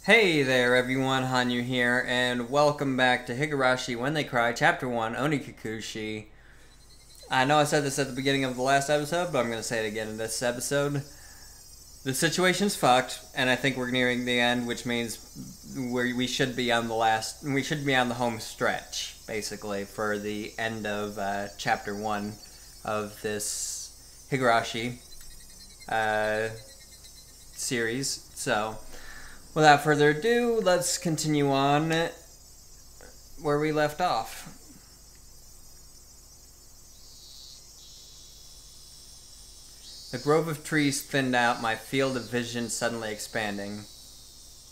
Hey there everyone, Hanyou here, and welcome back to Higurashi When They Cry, Chapter 1, Onikakushi. I know I said this at the beginning of the last episode, but I'm going to say it again in this episode. The situation's fucked, and I think we're nearing the end, which means we should be on the home stretch, basically, for the end of Chapter 1 of this Higurashi series, so without further ado, let's continue on where we left off. The grove of trees thinned out, my field of vision suddenly expanding.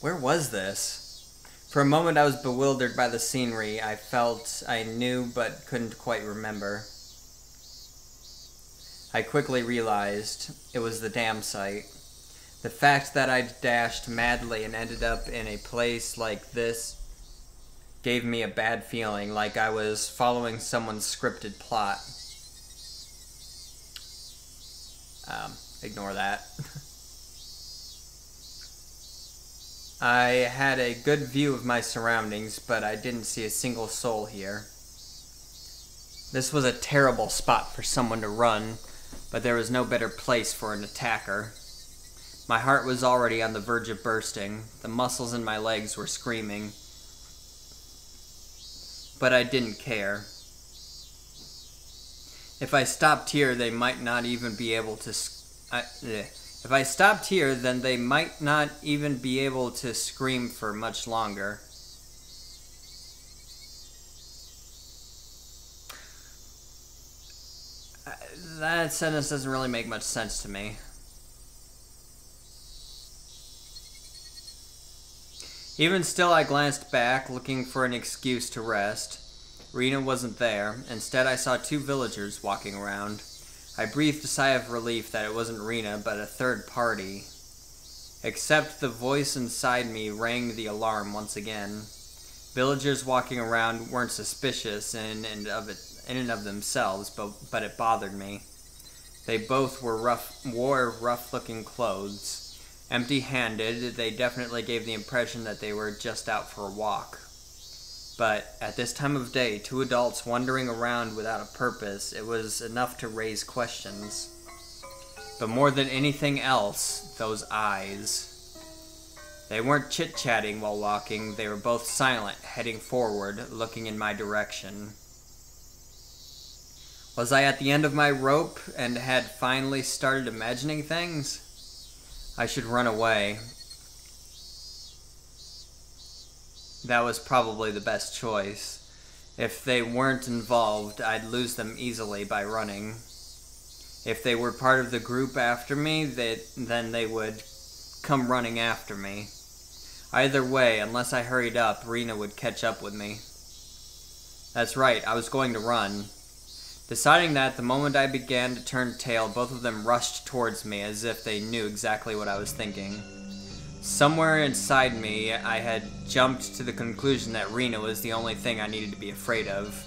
Where was this? For a moment I was bewildered by the scenery. I felt I knew but couldn't quite remember. I quickly realized it was the dam site. The fact that I'd dashed madly and ended up in a place like this gave me a bad feeling, like I was following someone's scripted plot. Ignore that. I had a good view of my surroundings, but I didn't see a single soul here. This was a terrible spot for someone to run, but there was no better place for an attacker. My heart was already on the verge of bursting. The muscles in my legs were screaming. But I didn't care. If I stopped here, they might not even be able to... If I stopped here, then they might not even be able to scream for much longer. That sentence doesn't really make much sense to me. Even still, I glanced back, looking for an excuse to rest. Rena wasn't there. Instead, I saw two villagers walking around. I breathed a sigh of relief that it wasn't Rena, but a third party. Except the voice inside me rang the alarm once again. Villagers walking around weren't suspicious in and of themselves, but it bothered me. They both wore rough-looking clothes. Empty-handed, they definitely gave the impression that they were just out for a walk. But at this time of day, two adults wandering around without a purpose, it was enough to raise questions. But more than anything else, those eyes. They weren't chit-chatting while walking, they were both silent, heading forward, looking in my direction. Was I at the end of my rope and had finally started imagining things? I should run away. That was probably the best choice. If they weren't involved, I'd lose them easily by running. If they were part of the group after me, then they would come running after me. Either way, unless I hurried up, Rena would catch up with me. That's right, I was going to run. Deciding that, the moment I began to turn tail, both of them rushed towards me as if they knew exactly what I was thinking. Somewhere inside me, I had jumped to the conclusion that Rena was the only thing I needed to be afraid of.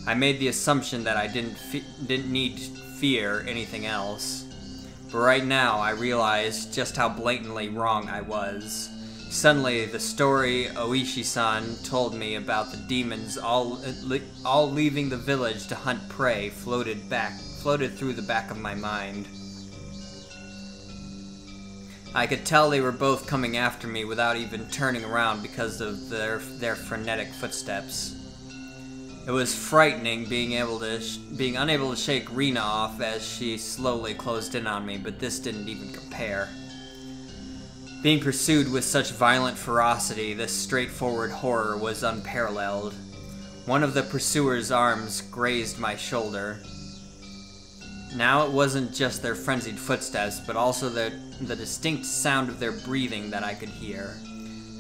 I made the assumption that I didn't need to fear anything else. But right now, I realized just how blatantly wrong I was. Suddenly, the story Oishi-san told me about the demons all leaving the village to hunt prey floated through the back of my mind. I could tell they were both coming after me without even turning around because of their frenetic footsteps. It was frightening being unable to shake Rena off as she slowly closed in on me, but this didn't even compare. Being pursued with such violent ferocity, this straightforward horror was unparalleled. One of the pursuers' arms grazed my shoulder. Now it wasn't just their frenzied footsteps, but also the distinct sound of their breathing that I could hear.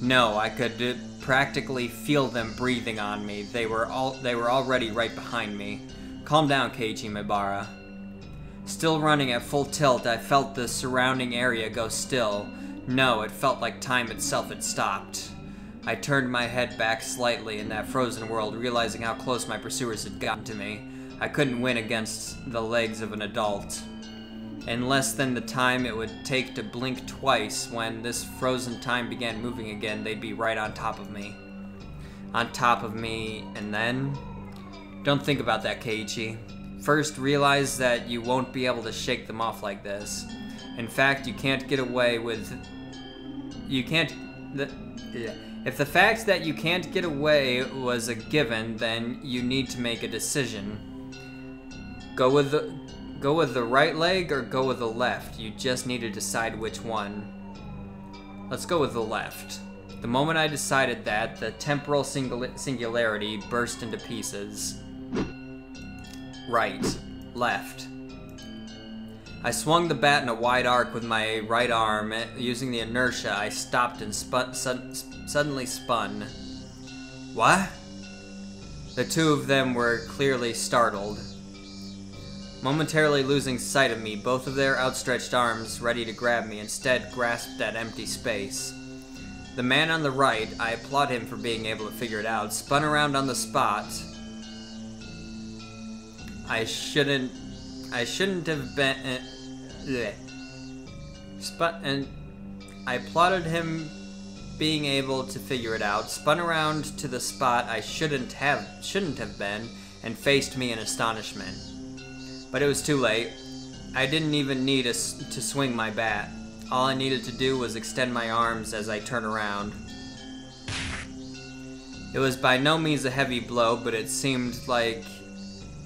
No, I could practically feel them breathing on me. They were already right behind me. Calm down, Keiji Mibara. Still running at full tilt, I felt the surrounding area go still. No, it felt like time itself had stopped. I turned my head back slightly in that frozen world, realizing how close my pursuers had gotten to me. I couldn't win against the legs of an adult. in less than the time it would take to blink twice. When this frozen time began moving again, they'd be right on top of me. On top of me, and then... Don't think about that, Keiichi. First, realize that you won't be able to shake them off like this. In fact, you can't get away with... If the fact that you can't get away was a given, then you need to make a decision. Go with the right leg or go with the left. You just need to decide which one. Let's go with the left. The moment I decided that, the temporal singularity burst into pieces. Right. Left. I swung the bat in a wide arc with my right arm. Using the inertia, I stopped and suddenly spun. What? The two of them were clearly startled. Momentarily losing sight of me, both of their outstretched arms, ready to grab me, instead grasped at empty space. The man on the right, I applaud him for being able to figure it out, spun around on the spot. I shouldn't have been... and I applauded him being able to figure it out, spun around to the spot I shouldn't have been, and faced me in astonishment. But it was too late. I didn't even need to swing my bat. All I needed to do was extend my arms as I turned around. It was by no means a heavy blow, but it seemed like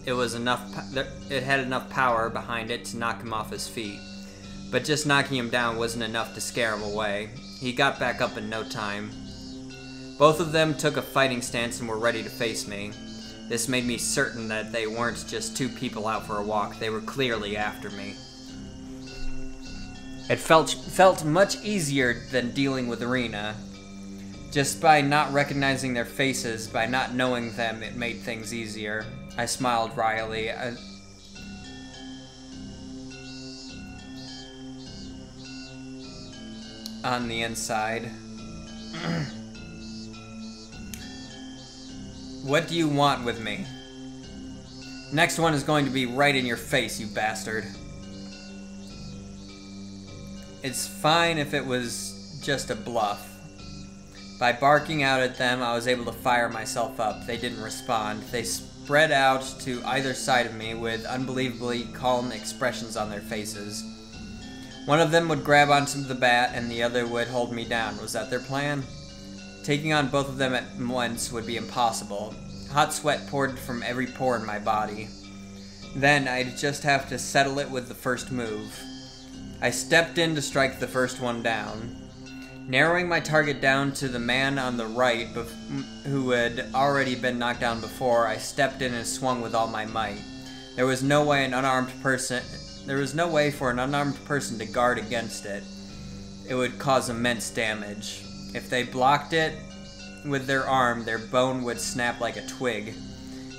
it had enough power behind it to knock him off his feet. But just knocking him down wasn't enough to scare him away. He got back up in no time. Both of them took a fighting stance and were ready to face me. This made me certain that they weren't just two people out for a walk. They were clearly after me. It felt much easier than dealing with Irina. Just by not recognizing their faces, by not knowing them, it made things easier. I smiled wryly. On the inside. What do you want with me? Next one is going to be right in your face, you bastard. It's fine if it was just a bluff. By barking out at them, I was able to fire myself up. They didn't respond. They spread out to either side of me with unbelievably calm expressions on their faces. One of them would grab onto the bat and the other would hold me down. Was that their plan? Taking on both of them at once would be impossible. Hot sweat poured from every pore in my body. Then I'd just have to settle it with the first move. I stepped in to strike the first one down. Narrowing my target down to the man on the right who had already been knocked down before, I stepped in and swung with all my might. There was no way for an unarmed person to guard against it. It would cause immense damage. If they blocked it with their arm, their bone would snap like a twig.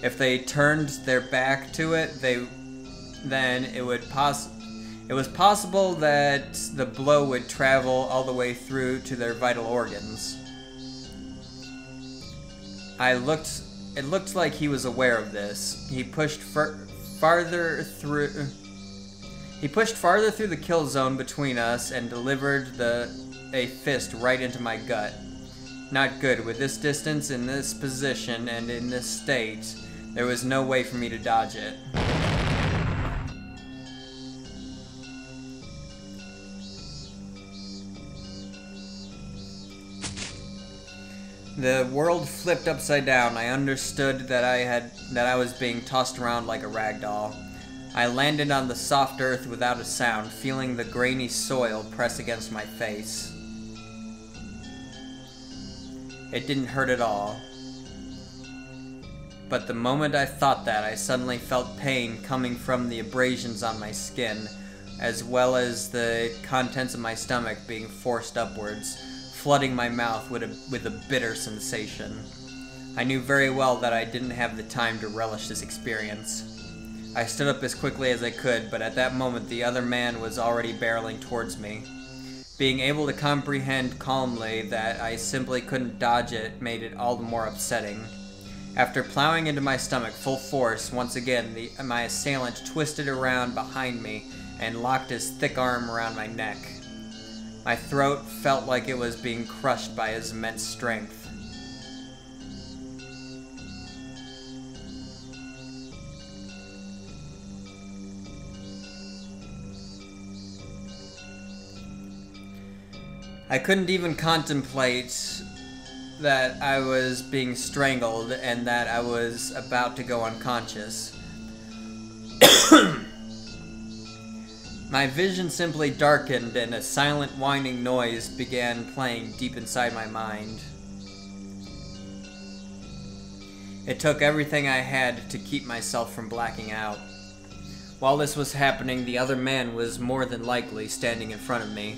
If they turned their back to it, then it was possible that the blow would travel all the way through to their vital organs. It looked like he was aware of this. He pushed farther through the kill zone between us and delivered a fist right into my gut. Not good. With this distance, in this position, and in this state, there was no way for me to dodge it. The world flipped upside down. I understood that I was being tossed around like a rag doll. I landed on the soft earth without a sound, feeling the grainy soil press against my face. It didn't hurt at all. But the moment I thought that, I suddenly felt pain coming from the abrasions on my skin, as well as the contents of my stomach being forced upwards, flooding my mouth with a bitter sensation. I knew very well that I didn't have the time to relish this experience. I stood up as quickly as I could, but at that moment the other man was already barreling towards me. Being able to comprehend calmly that I simply couldn't dodge it made it all the more upsetting. After plowing into my stomach full force, once again my assailant twisted around behind me and locked his thick arm around my neck. My throat felt like it was being crushed by his immense strength. I couldn't even contemplate that I was being strangled and that I was about to go unconscious. My vision simply darkened and a silent whining noise began playing deep inside my mind. It took everything I had to keep myself from blacking out. While this was happening, the other man was more than likely standing in front of me.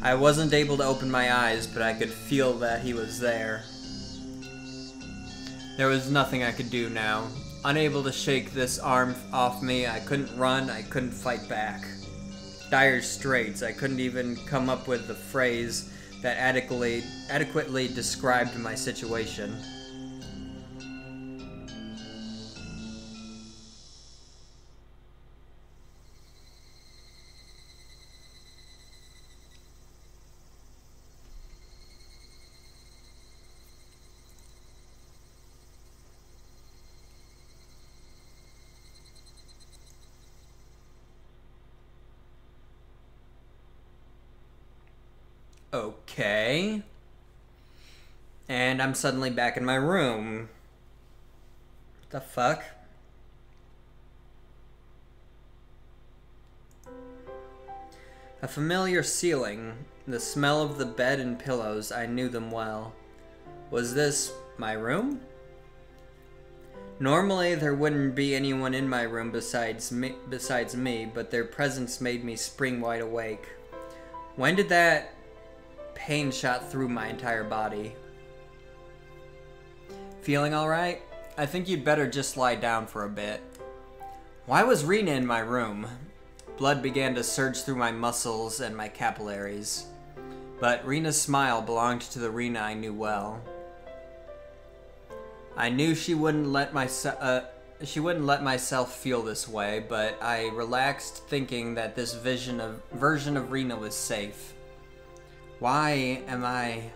I wasn't able to open my eyes, but I could feel that he was there. There was nothing I could do now. Unable to shake this arm off me, I couldn't run, I couldn't fight back. Dire straits, I couldn't even come up with the phrase that adequately described my situation. Okay. And I'm suddenly back in my room. What the fuck? A familiar ceiling, the smell of the bed and pillows, I knew them well. Was this my room? Normally there wouldn't be anyone in my room besides me, but their presence made me spring wide awake. When did that pain shot through my entire body? Feeling alright? I think you'd better just lie down for a bit. Why was Rena in my room? Blood began to surge through my muscles and my capillaries. But Rena's smile belonged to the Rena I knew well. I knew she wouldn't let myself feel this way, but I relaxed thinking that this version of Rena was safe. Why am I...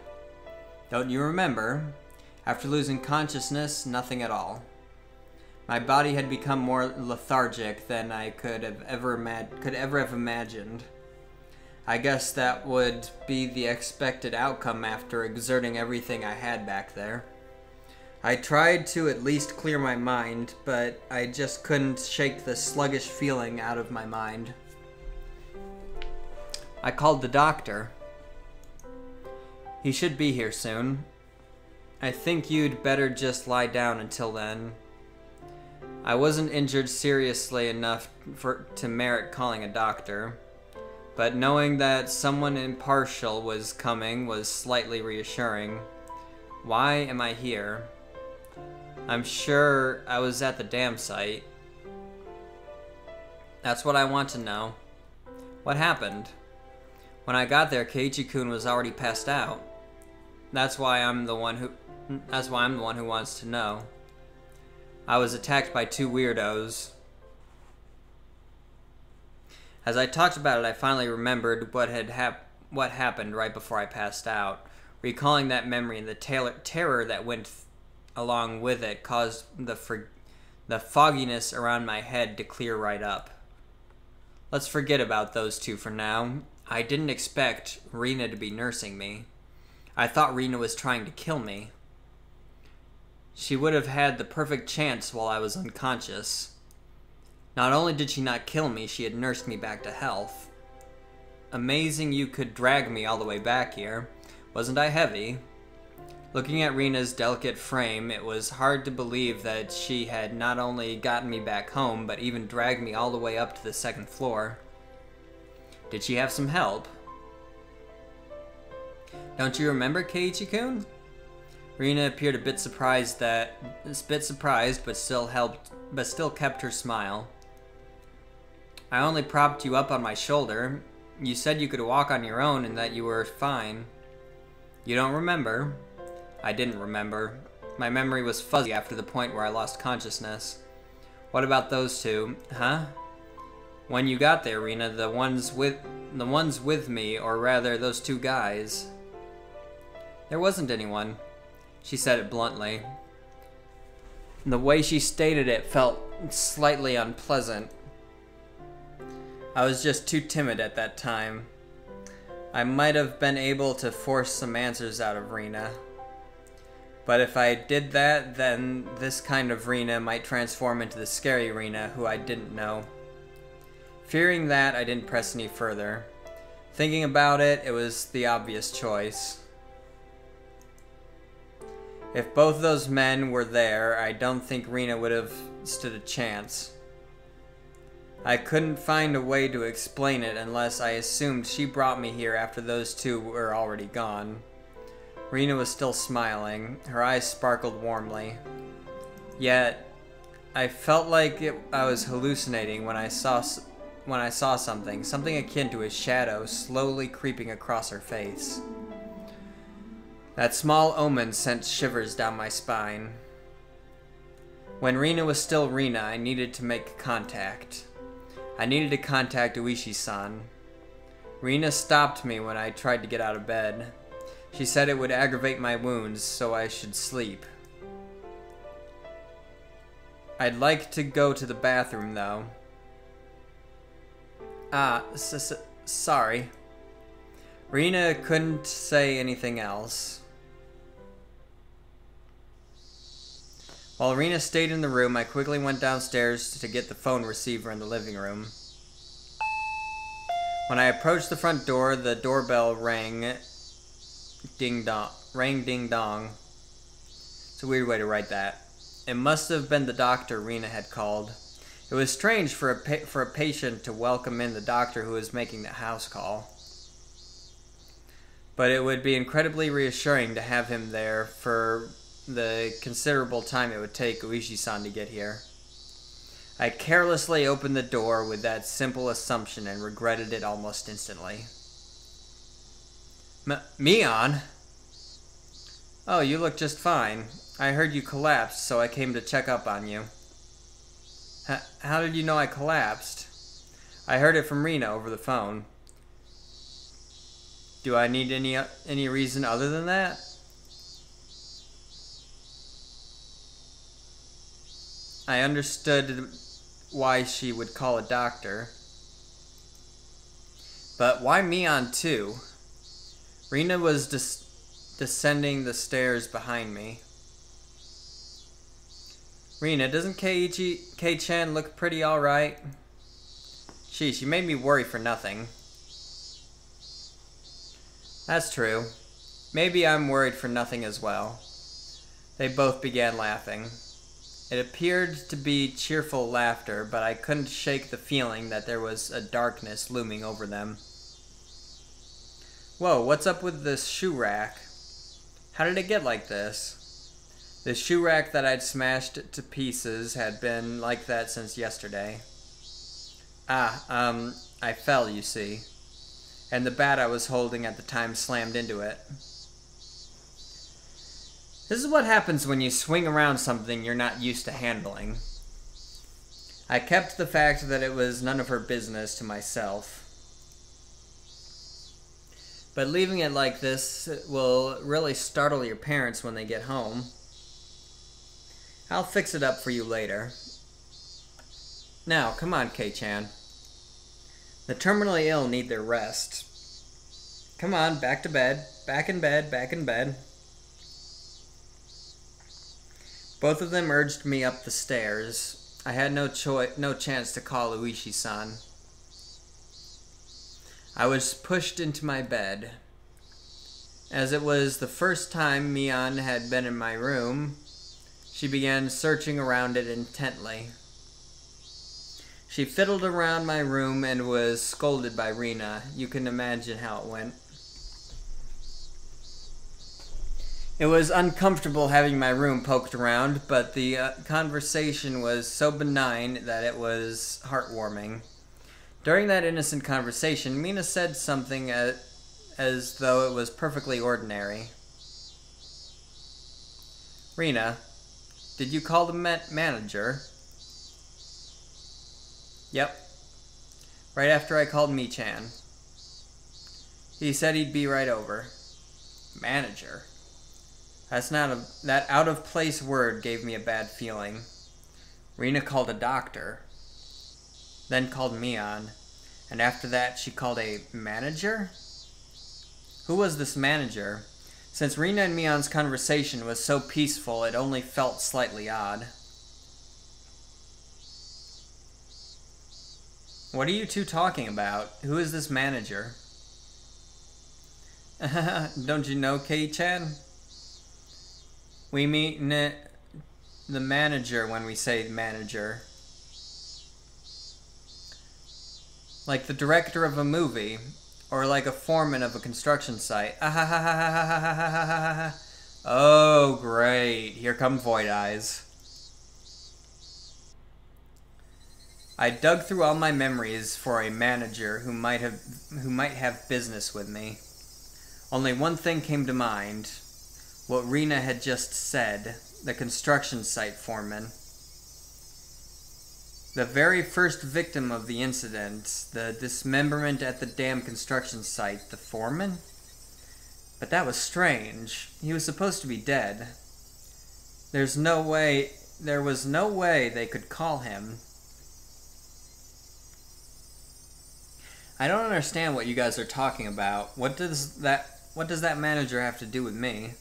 Don't you remember? After losing consciousness, nothing at all. My body had become more lethargic than I could ever have imagined. I guess that would be the expected outcome after exerting everything I had back there. I tried to at least clear my mind, but I just couldn't shake the sluggish feeling out of my mind. I called the doctor. He should be here soon. I think you'd better just lie down until then. I wasn't injured seriously enough to merit calling a doctor, but knowing that someone impartial was coming was slightly reassuring. Why am I here? I'm sure I was at the dam site. That's what I want to know. What happened? When I got there, Keiichi-kun was already passed out. That's why I'm the one who wants to know. I was attacked by two weirdos. As I talked about it, I finally remembered what happened right before I passed out. Recalling that memory and the terror that went along with it caused the fogginess around my head to clear right up. Let's forget about those two for now. I didn't expect Rena to be nursing me. I thought Rena was trying to kill me. She would have had the perfect chance while I was unconscious. Not only did she not kill me, she had nursed me back to health. Amazing you could drag me all the way back here. Wasn't I heavy? Looking at Rena's delicate frame, it was hard to believe that she had not only gotten me back home, but even dragged me all the way up to the second floor. Did she have some help? Don't you remember, Keiichi-kun? Rena appeared a bit surprised, but still kept her smile. I only propped you up on my shoulder. You said you could walk on your own and that you were fine. You don't remember? I didn't remember. My memory was fuzzy after the point where I lost consciousness. What about those two, huh? When you got there, Rena, the ones with me, or rather, those two guys. There wasn't anyone. She said it bluntly. The way she stated it felt slightly unpleasant. I was just too timid at that time. I might have been able to force some answers out of Rena. But if I did that, then this kind of Rena might transform into the scary Rena who I didn't know. Fearing that, I didn't press any further. Thinking about it, it was the obvious choice. If both those men were there, I don't think Rena would have stood a chance. I couldn't find a way to explain it unless I assumed she brought me here after those two were already gone. Rena was still smiling. Her eyes sparkled warmly. Yet, I felt like I was hallucinating when I saw something akin to a shadow slowly creeping across her face. That small omen sent shivers down my spine. When Rena was still Rena, I needed to make contact. I needed to contact Uishi-san. Rena stopped me when I tried to get out of bed. She said it would aggravate my wounds, so I should sleep. I'd like to go to the bathroom, though. Sorry. Rena couldn't say anything else. While Rena stayed in the room, I quickly went downstairs to get the phone receiver in the living room. When I approached the front door, the doorbell rang. Ding-dong. Rang ding-dong. It's a weird way to write that. It must have been the doctor Rena had called. It was strange for a patient to welcome in the doctor who was making the house call. But it would be incredibly reassuring to have him there for the considerable time it would take Uishi-san to get here. I carelessly opened the door with that simple assumption and regretted it almost instantly. Mion? Oh, you look just fine. I heard you collapsed, so I came to check up on you. How did you know I collapsed? I heard it from Rena over the phone. Do I need any reason other than that? I understood why she would call a doctor. But why Mion too? Rena was descending the stairs behind me. Rena, doesn't Kei-chan look pretty alright? Sheesh, you made me worry for nothing. That's true. Maybe I'm worried for nothing as well. They both began laughing. It appeared to be cheerful laughter, but I couldn't shake the feeling that there was a darkness looming over them. Whoa, what's up with this shoe rack? How did it get like this? The shoe rack that I'd smashed to pieces had been like that since yesterday. I fell, you see. And the bat I was holding at the time slammed into it. This is what happens when you swing around something you're not used to handling. I kept the fact that it was none of her business to myself. But leaving it like this will really startle your parents when they get home. I'll fix it up for you later. Now, come on, Kei-chan. The terminally ill need their rest. Come on, back to bed. Back in bed, back in bed. Both of them urged me up the stairs. I had no chance to call Uishi-san. I was pushed into my bed. As it was the first time Mion had been in my room, she began searching around it intently. She fiddled around my room and was scolded by Rena. You can imagine how it went. It was uncomfortable having my room poked around, but the conversation was so benign that it was heartwarming. During that innocent conversation, Mina said something as though it was perfectly ordinary. Rena, did you call the manager? Yep. Right after I called Mi-chan. He said he'd be right over. Manager. That out of place word gave me a bad feeling. Rina called a doctor. Then called Mi-on. And after that she called a manager? Who was this manager? Since Rina and Mi-on's conversation was so peaceful, it only felt slightly odd. What are you two talking about? Who is this manager? Don't you know, Kei-chan? We mean the manager when we say manager. Like the director of a movie, or like a foreman of a construction site. Oh, great. Here come Void Eyes. I dug through all my memories for a manager who might have business with me. Only one thing came to mind. What Rina had just said, the construction site foreman. The very first victim of the incident, the dismemberment at the damn construction site, the foreman? But that was strange. He was supposed to be dead. There was no way they could call him. I don't understand what you guys are talking about. What does that manager have to do with me?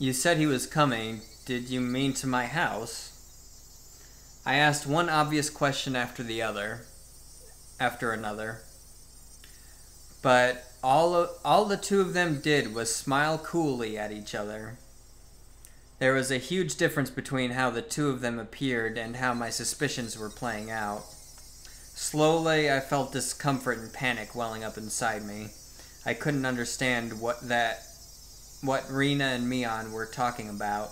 You said he was coming. Did you mean to my house? I asked one obvious question after another. But all the two of them did was smile coolly at each other. There was a huge difference between how the two of them appeared and how my suspicions were playing out. Slowly, I felt discomfort and panic welling up inside me. I couldn't understand what Rina and Mi-on were talking about.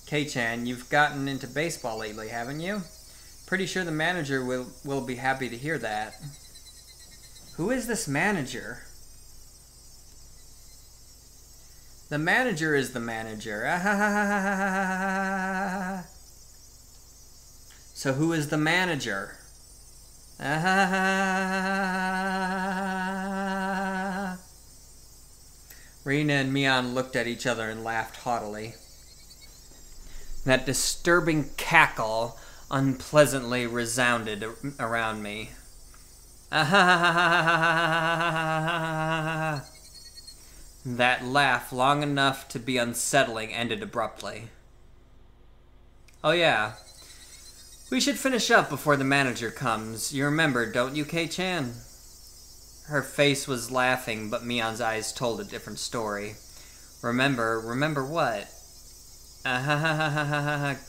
Kei-chan, you've gotten into baseball lately, haven't you? Pretty sure the manager will be happy to hear that. Who is this manager? The manager is the manager. So who is the manager? Rina and Mi-on looked at each other and laughed haughtily. That disturbing cackle unpleasantly resounded around me. That laugh, long enough to be unsettling, ended abruptly. Oh yeah. We should finish up before the manager comes. You remember, don't you, Kei-chan? Her face was laughing, but Mi-on's eyes told a different story. Remember what?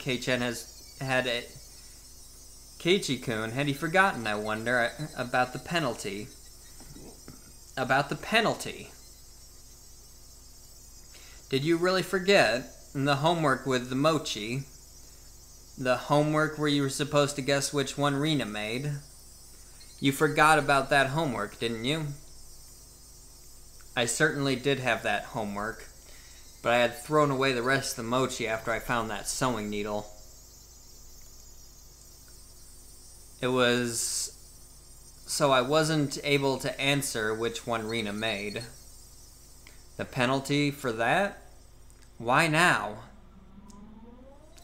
Kei-chan has had it. Keiichi-kun, had he forgotten, I wonder, about the penalty? About the penalty? Did you really forget? The homework with the mochi? The homework where you were supposed to guess which one Rina made? You forgot about that homework, didn't you? I certainly did have that homework, but I had thrown away the rest of the mochi after I found that sewing needle. It was... so I wasn't able to answer which one Rina made. The penalty for that? Why now?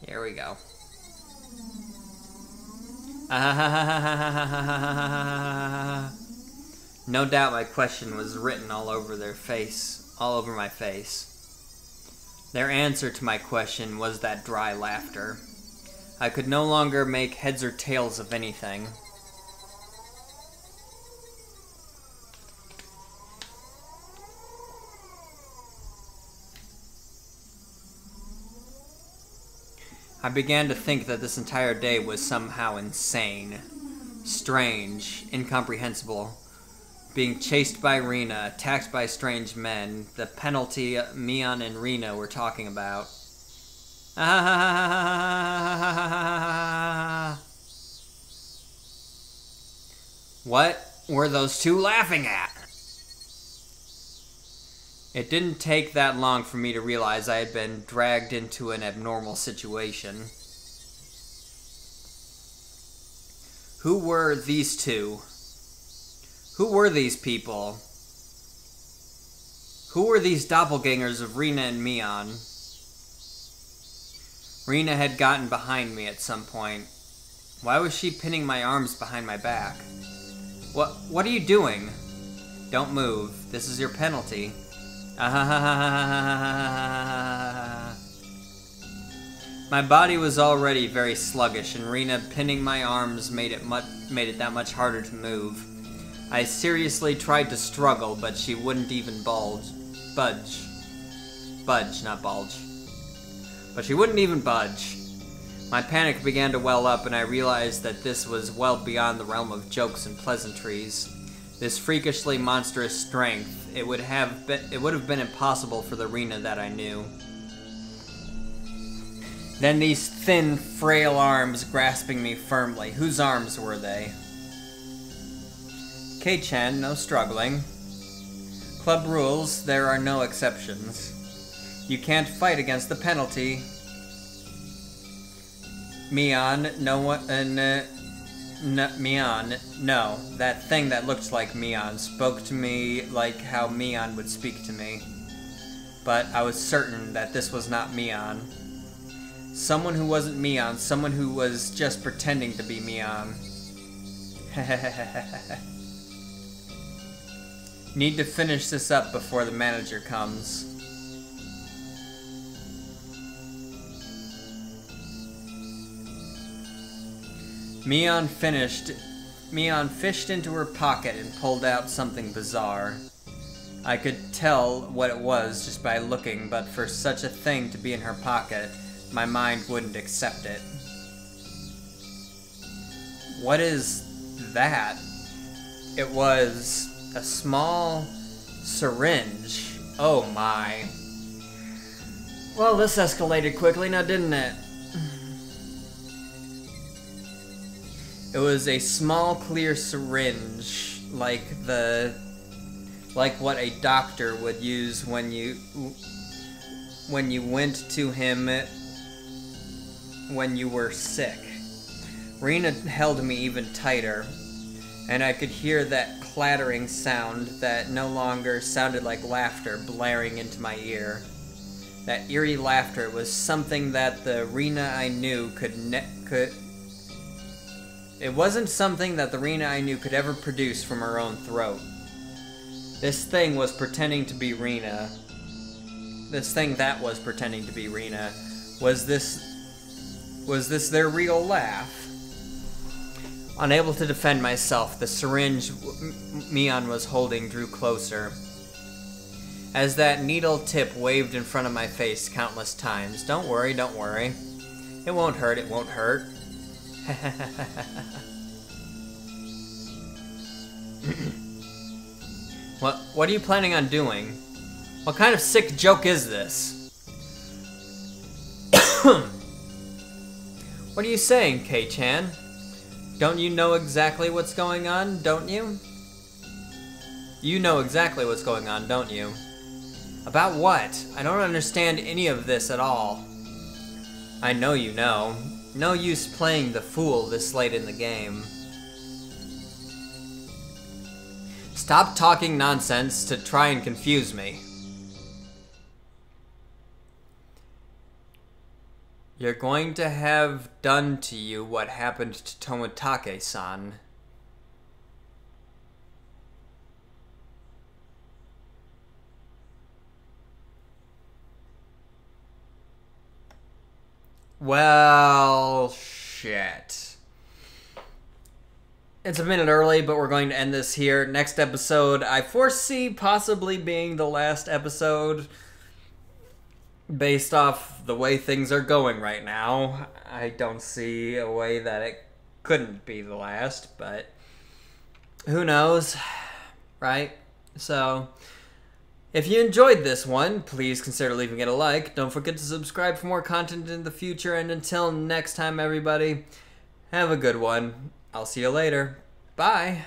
Here we go. No doubt my question was written all over my face. Their answer to my question was that dry laughter. I could no longer make heads or tails of anything. I began to think that this entire day was somehow insane, strange, incomprehensible. Being chased by Rina, attacked by strange men, the penalty Mi-on and Rina were talking about. What were those two laughing at? It didn't take that long for me to realize I had been dragged into an abnormal situation. Who were these two? Who were these people? Who were these doppelgangers of Rina and Mion? Rina had gotten behind me at some point. Why was she pinning my arms behind my back? What are you doing? Don't move. This is your penalty. My body was already very sluggish, and Rina pinning my arms made it that much harder to move. I seriously tried to struggle, but she wouldn't even budge, not bulge. But she wouldn't even budge. My panic began to well up, and I realized that this was well beyond the realm of jokes and pleasantries. This freakishly monstrous strength, it would have been impossible for the Rina that I knew. Then these thin, frail arms grasping me firmly. Whose arms were they? K-chan, no struggling. Club rules, there are no exceptions. You can't fight against the penalty. Mion, no one, Mion, no. That thing that looked like Mion spoke to me like how Mion would speak to me. But I was certain that this was not Mion. Someone who wasn't Mion, someone who was just pretending to be Mion. Need to finish this up before the manager comes. Mion fished into her pocket and pulled out something bizarre. I could tell what it was just by looking, but for such a thing to be in her pocket, my mind wouldn't accept it. What is that? It was a small syringe. Oh my. Well, this escalated quickly now, didn't it? It was a small, clear syringe, like what a doctor would use when you went to him when you were sick. Rina held me even tighter, and I could hear that clattering sound that no longer sounded like laughter blaring into my ear. That eerie laughter was something that the Rina I knew It wasn't something that the Rina I knew could ever produce from her own throat. This thing was pretending to be Rina. This thing that was pretending to be Rina. Was this their real laugh? Unable to defend myself, the syringe Mion was holding drew closer. As that needle tip waved in front of my face countless times. Don't worry, don't worry. It won't hurt, it won't hurt. What are you planning on doing? What kind of sick joke is this? What are you saying, K-chan? Don't you know exactly what's going on, don't you? You know exactly what's going on, don't you? About what? I don't understand any of this at all. I know you know. No use playing the fool this late in the game. Stop talking nonsense to try and confuse me. You're going to have done to you what happened to Tomitake-san. Well, shit. It's a minute early, but we're going to end this here. Next episode, I foresee possibly being the last episode based off the way things are going right now. I don't see a way that it couldn't be the last, but who knows, right? So, if you enjoyed this one, please consider leaving it a like. Don't forget to subscribe for more content in the future, and until next time, everybody, have a good one. I'll see you later. Bye.